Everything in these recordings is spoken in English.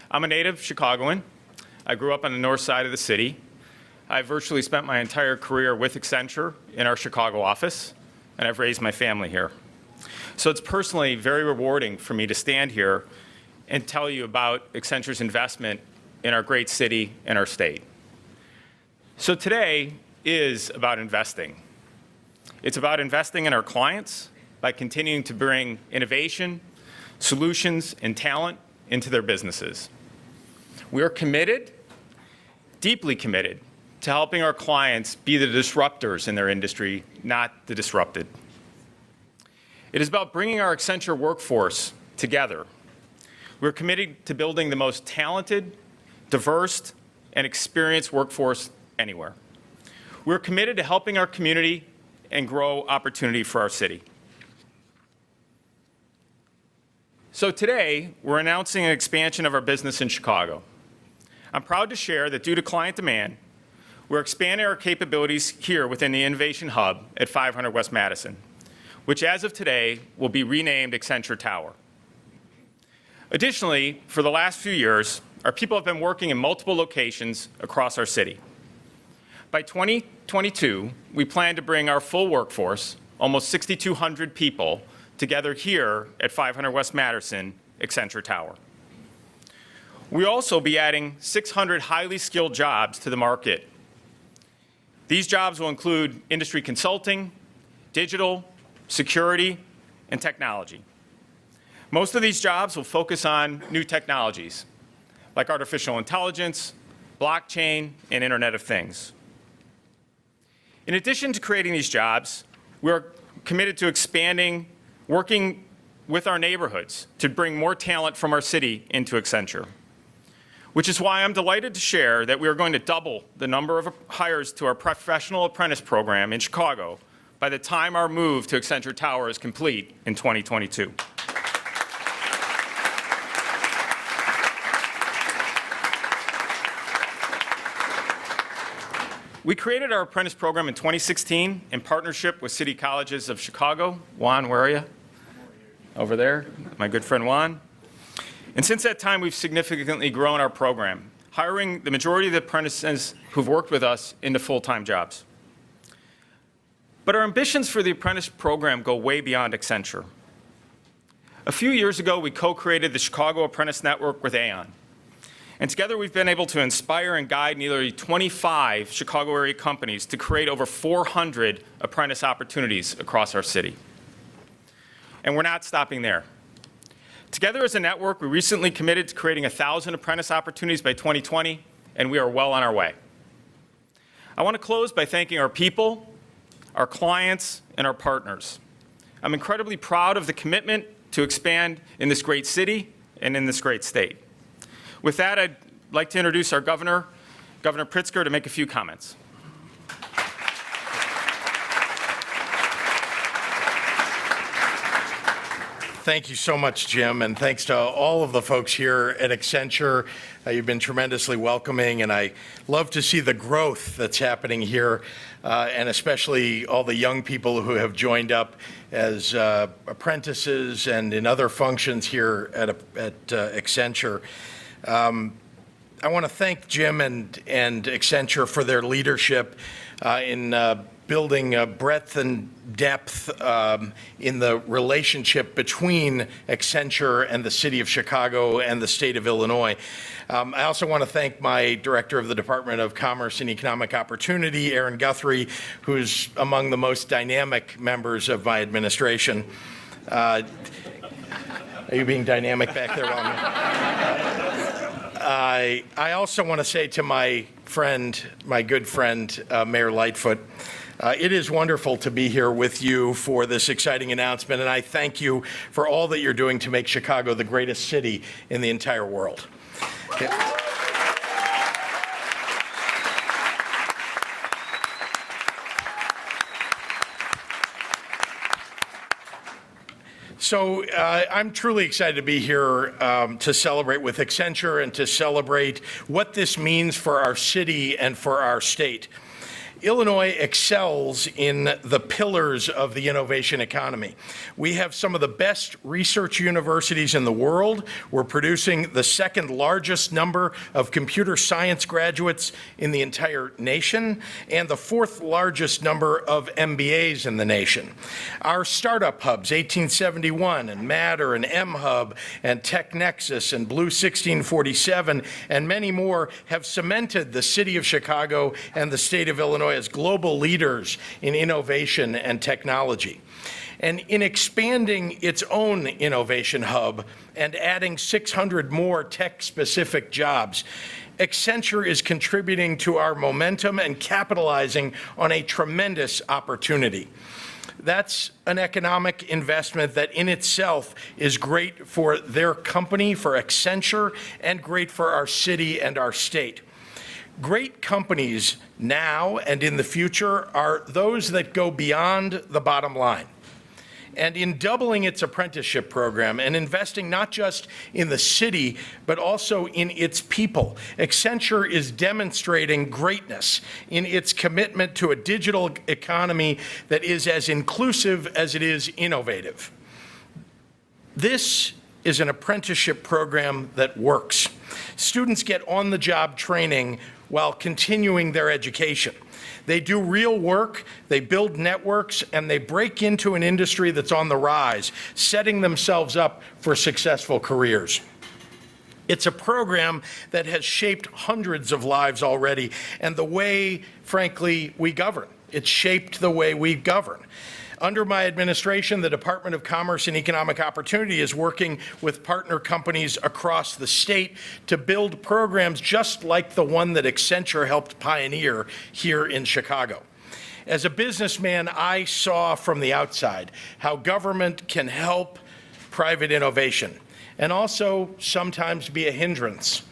I'm a native Chicagoan. I grew up on the north side of the city. I've virtually spent my entire career with Accenture in our Chicago office, and I've raised my family here. So it's personally very rewarding for me to stand here and tell you about Accenture's investment in our great city and our state. So today is about investing. It's about investing in our clients by continuing to bring innovation, solutions, and talent into their businesses. We are committed, deeply committed, to helping our clients be the disruptors in their industry, not the disrupted. It is about bringing our Accenture workforce together. We're committed to building the most talented, diverse, and experienced workforce anywhere. We're committed to helping our community and grow opportunity for our city. So today, we're announcing an expansion of our business in Chicago. I'm proud to share that due to client demand, we're expanding our capabilities here within the Innovation Hub at 500 West Madison, which as of today will be renamed Accenture Tower. Additionally, for the last few years, our people have been working in multiple locations across our city. By 2022, we plan to bring our full workforce, almost 6,200 people, together here at 500 West Madison, Accenture Tower. We'll also be adding 600 highly skilled jobs to the market. These jobs will include industry consulting, digital, security, and technology. Most of these jobs will focus on new technologies, like artificial intelligence, blockchain, and Internet of Things. In addition to creating these jobs, we're committed to expanding, working with our neighborhoods to bring more talent from our city into Accenture, which is why I'm delighted to share that we are going to double the number of hires to our professional apprentice program in Chicago by the time our move to Accenture Tower is complete in 2022. We created our apprentice program in 2016 in partnership with City Colleges of Chicago. Juan, where are you? Over there, my good friend Juan. And since that time, we've significantly grown our program, hiring the majority of the apprentices who've worked with us into full-time jobs. But our ambitions for the apprentice program go way beyond Accenture. A few years ago, we co-created the Chicago Apprentice Network with Aon. And together we've been able to inspire and guide nearly 25 Chicago area companies to create over 400 apprentice opportunities across our city. And we're not stopping there. Together as a network, we recently committed to creating 1,000 apprentice opportunities by 2020, and we are well on our way. I want to close by thanking our people, our clients, and our partners. I'm incredibly proud of the commitment to expand in this great city and in this great state. With that, I'd like to introduce our Governor Pritzker, to make a few comments. Thank you so much, Jim, and thanks to all of the folks here at Accenture. You've been tremendously welcoming, and I love to see the growth that's happening here, and especially all the young people who have joined up as apprentices and in other functions here at Accenture. I want to thank Jim and Accenture for their leadership in building breadth and depth in the relationship between Accenture and the City of Chicago and the state of Illinois. I also want to thank my Director of the Department of Commerce and Economic Opportunity, Aaron Guthrie, who's among the most dynamic members of my administration. Are you being dynamic back there, Wellman? I also want to say to my good friend, Mayor Lightfoot, it is wonderful to be here with you for this exciting announcement, and I thank you for all that you're doing to make Chicago the greatest city in the entire world. So I'm truly excited to be here to celebrate with Accenture and to celebrate what this means for our city and for our state. Illinois excels in the pillars of the innovation economy. We have some of the best research universities in the world. We're producing the second largest number of computer science graduates in the entire nation and the fourth largest number of MBAs in the nation. Our startup hubs, 1871 and Matter and M-Hub and TechNexus and Blue 1647 and many more have cemented the city of Chicago and the state of Illinois as global leaders in innovation and technology. And in expanding its own innovation hub and adding 600 more tech-specific jobs, Accenture is contributing to our momentum and capitalizing on a tremendous opportunity. That's an economic investment that in itself is great for their company, for Accenture, and great for our city and our state. Great companies now and in the future are those that go beyond the bottom line. And in doubling its apprenticeship program and investing not just in the city, but also in its people, Accenture is demonstrating greatness in its commitment to a digital economy that is as inclusive as it is innovative. This is an apprenticeship program that works. Students get on-the-job training while continuing their education. They do real work, they build networks, and they break into an industry that's on the rise, setting themselves up for successful careers. It's a program that has shaped hundreds of lives already, and the way, frankly, we govern. It's shaped the way we govern. Under my administration, the Department of Commerce and Economic Opportunity is working with partner companies across the state to build programs just like the one that Accenture helped pioneer here in Chicago. As a businessman, I saw from the outside how government can help private innovation and also sometimes be a hindrance.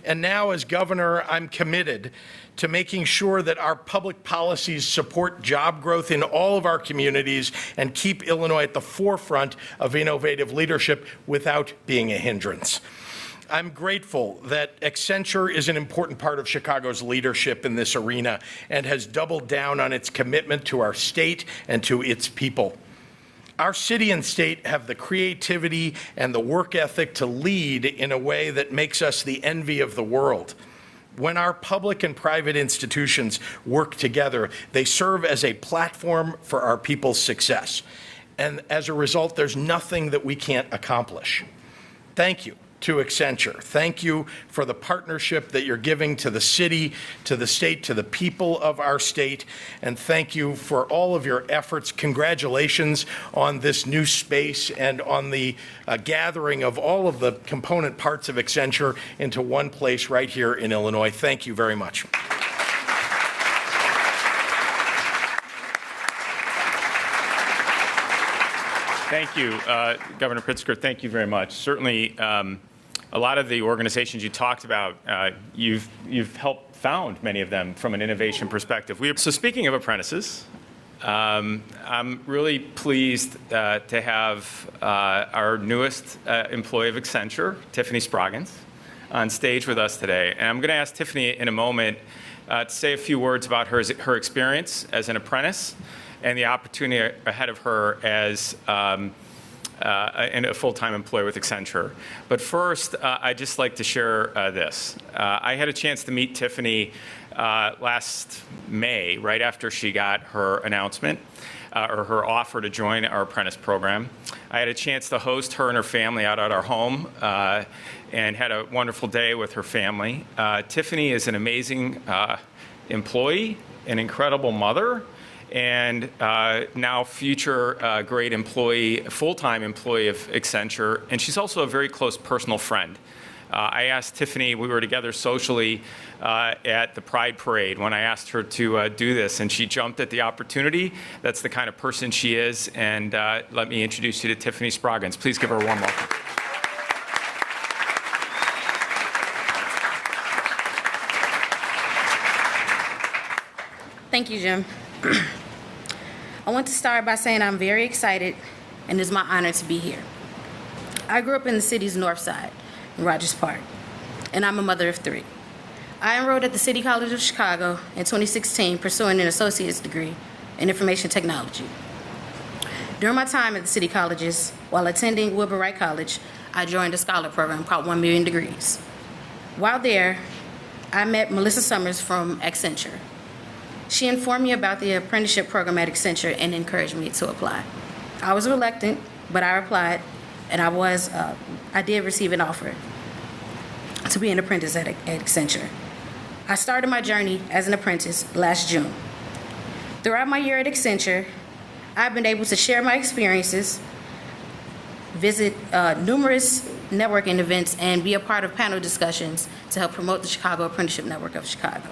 And now as governor, I'm committed to making sure that our public policies support job growth in all of our communities and keep Illinois at the forefront of innovative leadership without being a hindrance. I'm grateful that Accenture is an important part of Chicago's leadership in this arena and has doubled down on its commitment to our state and to its people. Our city and state have the creativity and the work ethic to lead in a way that makes us the envy of the world. When our public and private institutions work together, they serve as a platform for our people's success. And as a result, there's nothing that we can't accomplish. Thank you to Accenture. Thank you for the partnership that you're giving to the city, to the state, to the people of our state. And thank you for all of your efforts. Congratulations on this new space and on the gathering of all of the component parts of Accenture into one place right here in Illinois. Thank you very much. Thank you, Governor Pritzker. Thank you very much. Certainly, a lot of the organizations you talked about, you've helped found many of them from an innovation perspective. So speaking of apprentices, I'm really pleased to have our newest employee of Accenture, Tiffany Spraggins, on stage with us today. And I'm going to ask Tiffany in a moment to say a few words about her experience as an apprentice and the opportunity ahead of her as and a full-time employee with Accenture. But first, I'd just like to share this. I had a chance to meet Tiffany last May, right after she got her announcement or her offer to join our apprentice program. I had a chance to host her and her family out at our home and had a wonderful day with her family. Tiffany is an amazing employee, an incredible mother, and now future great employee, full-time employee of Accenture, and she's also a very close personal friend. I asked Tiffany, we were together socially at the Pride Parade when I asked her to do this, and she jumped at the opportunity. That's the kind of person she is, and let me introduce you to Tiffany Spraggins. Please give her a warm welcome. Thank you, Jim. I want to start by saying I'm very excited and it's my honor to be here. I grew up in the city's north side, in Rogers Park, and I'm a mother of 3. I enrolled at the City College of Chicago in 2016, pursuing an associate's degree in information technology. During my time at the City Colleges, while attending Wilbur Wright College, I joined a scholar program called 1 Million Degrees. While there, I met Melissa Summers from Accenture. She informed me about the apprenticeship program at Accenture and encouraged me to apply. I was reluctant, but I applied, and I did receive an offer to be an apprentice at Accenture. I started my journey as an apprentice last June. Throughout my year at Accenture, I've been able to share my experiences, visit numerous networking events, and be a part of panel discussions to help promote the Chicago Apprenticeship Network of Chicago.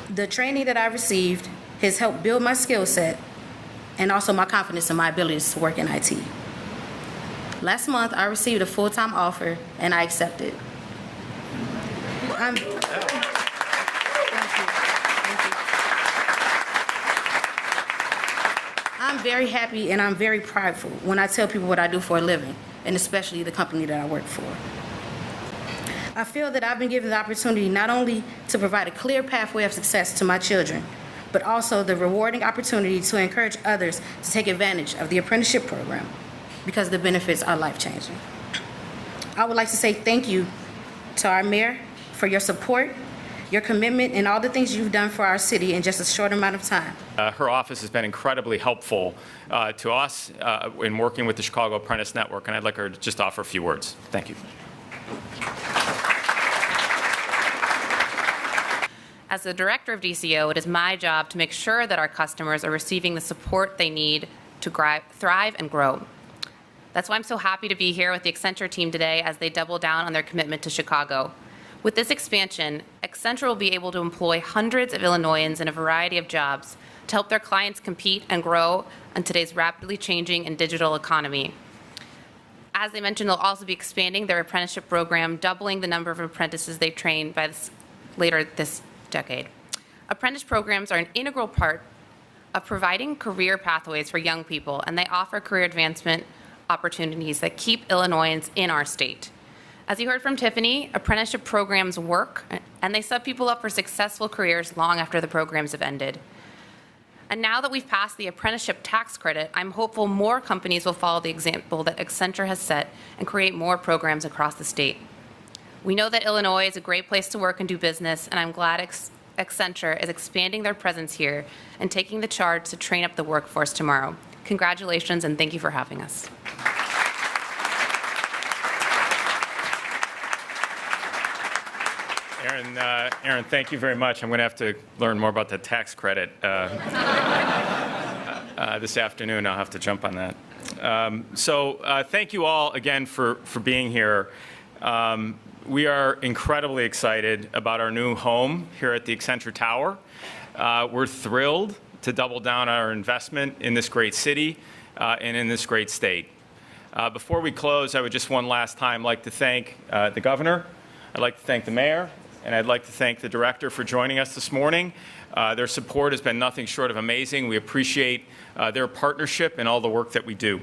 The training that I received has helped build my skill set and also my confidence in my abilities to work in IT. Last month, I received a full-time offer, and I accepted. Thank you. I'm very happy and I'm very prideful when I tell people what I do for a living, and especially the company that I work for. I feel that I've been given the opportunity not only to provide a clear pathway of success to my children, but also the rewarding opportunity to encourage others to take advantage of the apprenticeship program because the benefits are life-changing. I would like to say thank you to our mayor for your support, your commitment, and all the things you've done for our city in just a short amount of time. Her office has been incredibly helpful to us in working with the Chicago Apprentice Network, and I'd like her to just offer a few words. Thank you. As the director of DCO, it is my job to make sure that our customers are receiving the support they need to thrive and grow. That's why I'm so happy to be here with the Accenture team today as they double down on their commitment to Chicago. With this expansion, Accenture will be able to employ hundreds of Illinoisans in a variety of jobs to help their clients compete and grow in today's rapidly changing and digital economy. As they mentioned, they'll also be expanding their apprenticeship program, doubling the number of apprentices they train by later this decade. Apprentice programs are an integral part of providing career pathways for young people, and they offer career advancement opportunities that keep Illinoisans in our state. As you heard from Tiffany, apprenticeship programs work, and they set people up for successful careers long after the programs have ended. And now that we've passed the apprenticeship tax credit, I'm hopeful more companies will follow the example that Accenture has set and create more programs across the state. We know that Illinois is a great place to work and do business, and I'm glad Accenture is expanding their presence here and taking the charge to train up the workforce tomorrow. Congratulations, and thank you for having us. Aaron, thank you very much. I'm going to have to learn more about the tax credit this afternoon. I'll have to jump on that. So thank you all again for being here. We are incredibly excited about our new home here at the Accenture Tower. We're thrilled to double down on our investment in this great city and in this great state. Before we close, I would just one last time like to thank the governor. I'd like to thank the mayor, and I'd like to thank the director for joining us this morning. Their support has been nothing short of amazing. We appreciate their partnership and all the work that we do.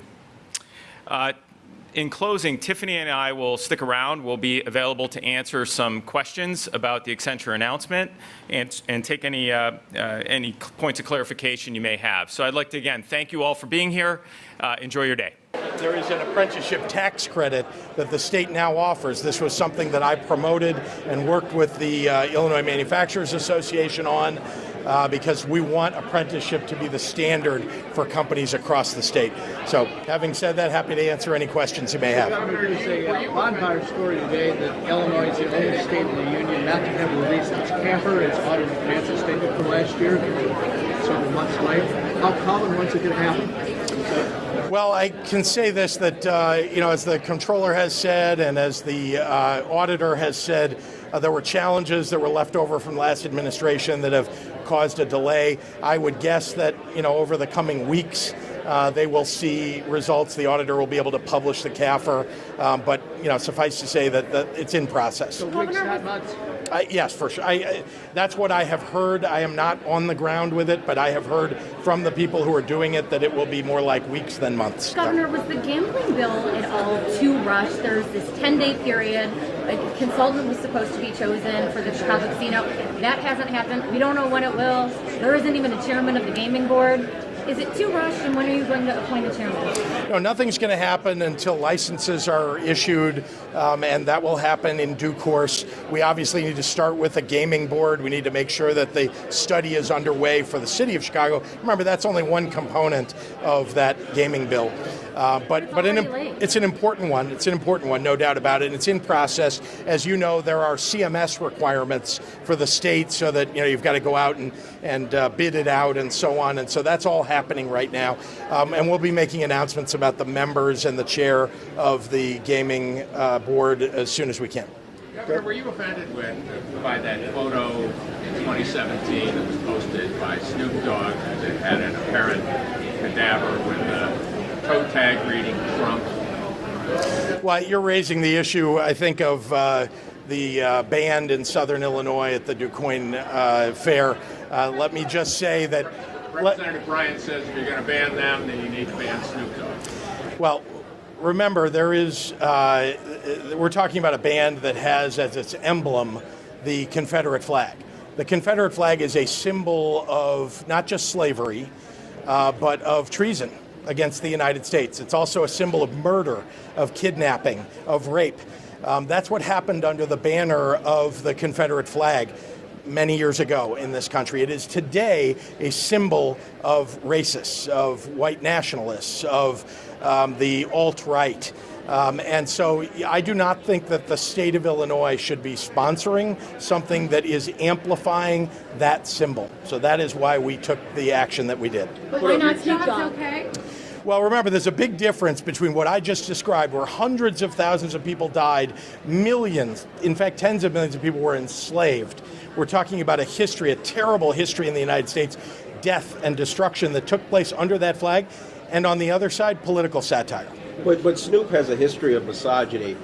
In closing, Tiffany and I will stick around. We'll be available to answer some questions about the Accenture announcement and take any points of clarification you may have. So I'd like to, again, thank you all for being here. Enjoy your day. There is an apprenticeship tax credit that the state now offers. This was something that I promoted and worked with the Illinois Manufacturers Association on because we want apprenticeship to be the standard for companies across the state. So having said that, happy to answer any questions you may have. There's a bonfire story today that Illinois is the only state in the union not to have released its camper, its audit and financial statement for last year, several months late. How common was it going to happen? Well, I can say this, that, as the comptroller has said and as the auditor has said, there were challenges that were left over from last administration that have caused a delay. I would guess that, over the coming weeks, they will see results. The auditor will be able to publish the CAFR, but, suffice to say that it's in process. So weeks, not months? Yes, for sure. That's what I have heard. I am not on the ground with it, but I have heard from the people who are doing it that it will be more like weeks than months. Governor, was the gambling bill at all too rushed? There's this 10-day period A consultant was supposed to be chosen for the Chicago casino. That hasn't happened. We don't know when it will. There isn't even a chairman of the gaming board. Is it too rushed, and when are you going to appoint a chairman? No, nothing's going to happen until licenses are issued, and that will happen in due course. We obviously need to start with a gaming board. We need to make sure that the study is underway for the city of Chicago. Remember, that's only one component of that gaming bill. But it's an important one. It's an important one, no doubt about it. And it's in process. As you know, there are CMS requirements for the state, so that you've got to go out and bid it out and so on. And so that's all happening right now. And we'll be making announcements about the members and the chair of the gaming board as soon as we can. Governor, were you offended by that photo in 2017 that was posted by Snoop Dogg that had an apparent cadaver with a toe tag reading Trump? Well, you're raising the issue, I think, of the band in Southern Illinois at the DuQuoin Fair. Let me just say that Representative Bryan says if you're going to ban them, then you need to ban Snoop Dogg. Well, remember, we're talking about a band that has as its emblem the Confederate flag. The Confederate flag is a symbol of not just slavery, but of treason against the United States. It's also a symbol of murder, of kidnapping, of rape. That's what happened under the banner of the Confederate flag many years ago in this country. It is today a symbol of racists, of white nationalists, of the alt-right. And so I do not think that the state of Illinois should be sponsoring something that is amplifying that symbol. So that is why we took the action that we did. But why not Snoop Dogg? Okay. Well, remember, there's a big difference between what I just described, where hundreds of thousands of people died, millions, in fact, tens of millions of people were enslaved. We're talking about a history, a terrible history in the United States, death and destruction that took place under that flag, and on the other side, political satire. But Snoop has a history of misogyny.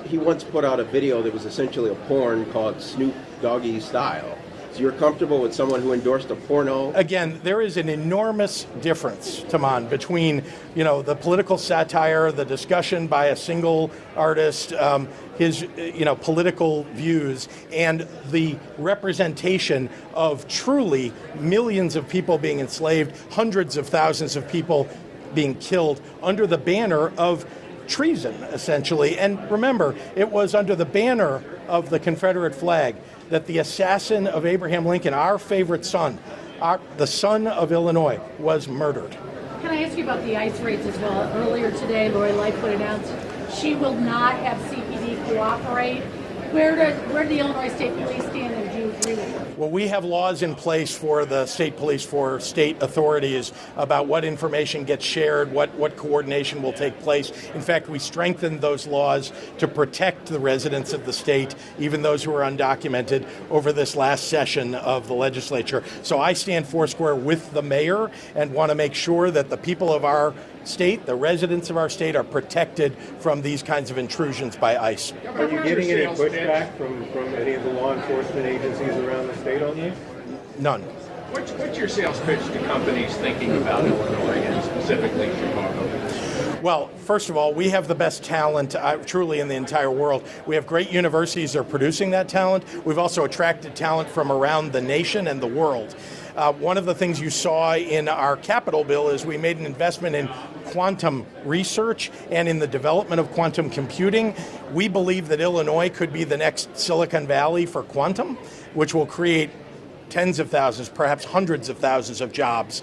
He once put out a video that was essentially a porn called Snoop Doggy Style. So you're comfortable with someone who endorsed a porno? Again, there is an enormous difference, Taman, between the political satire, the discussion by a single artist, his political views, and the representation of truly millions of people being enslaved, hundreds of thousands of people being killed under the banner of treason, essentially. And remember, it was under the banner of the Confederate flag that the assassin of Abraham Lincoln, our favorite son, the son of Illinois, was murdered. Can I ask you about the ICE raids as well? Earlier today, Lori Lightfoot announced she will not have CPD cooperate. Where do the Illinois State Police stand, and do you agree with her? Well, we have laws in place for the state police, for state authorities, about what information gets shared, what coordination will take place. In fact, we strengthened those laws to protect the residents of the state, even those who are undocumented, over this last session of the legislature. So I stand foursquare with the mayor and want to make sure that the people of our state, the residents of our state, are protected from these kinds of intrusions by ICE. Are you getting any pushback from any of the law enforcement agencies around the state on this? None. What's your sales pitch to companies thinking about Illinois and specifically Chicago? Well, first of all, we have the best talent truly in the entire world. We have great universities that are producing that talent. We've also attracted talent from around the nation and the world. One of the things you saw in our capital bill is we made an investment in quantum research and in the development of quantum computing. We believe that Illinois could be the next Silicon Valley for quantum, which will create tens of thousands, perhaps hundreds of thousands of jobs.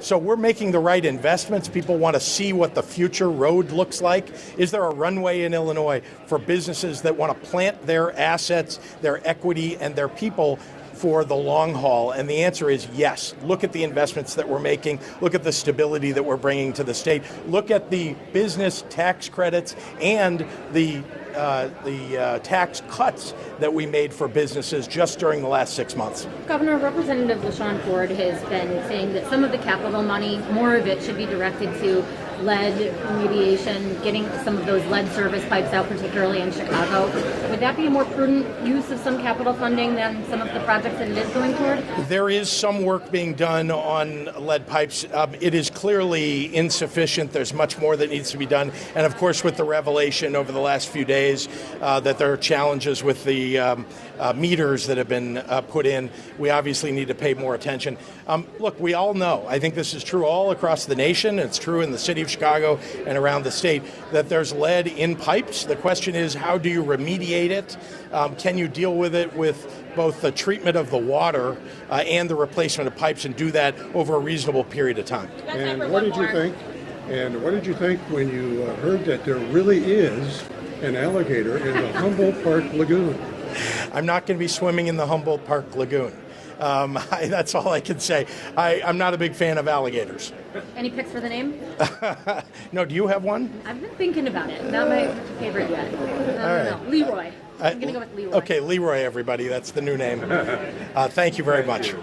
So we're making the right investments. People want to see what the future road looks like. Is there a runway in Illinois for businesses that want to plant their assets, their equity, and their people for the long haul? And the answer is yes. Look at the investments that we're making. Look at the stability that we're bringing to the state. Look at the business tax credits and the tax cuts that we made for businesses just during the last 6 months. Governor, Representative LaShawn Ford has been saying that some of the capital money, more of it, should be directed to lead remediation, getting some of those lead service pipes out, particularly in Chicago. Would that be a more prudent use of some capital funding than some of the projects that it is going toward? There is some work being done on lead pipes. It is clearly insufficient. There's much more that needs to be done. And of course, with the revelation over the last few days that there are challenges with the meters that have been put in, we obviously need to pay more attention. Look, we all know, I think this is true all across the nation, it's true in the city of Chicago and around the state, that there's lead in pipes. The question is, how do you remediate it? Can you deal with it with both the treatment of the water and the replacement of pipes, and do that over a reasonable period of time? And what did you think? And what did you think when you heard that there really is an alligator in the Humboldt Park Lagoon? I'm not going to be swimming in the Humboldt Park Lagoon. That's all I can say. I'm not a big fan of alligators. Any picks for the name? No, do you have one? I've been thinking about it. Not my favorite yet. I don't know. Leroy. I'm going to go with Leroy. Okay, Leroy, everybody. That's the new name. Thank you very much.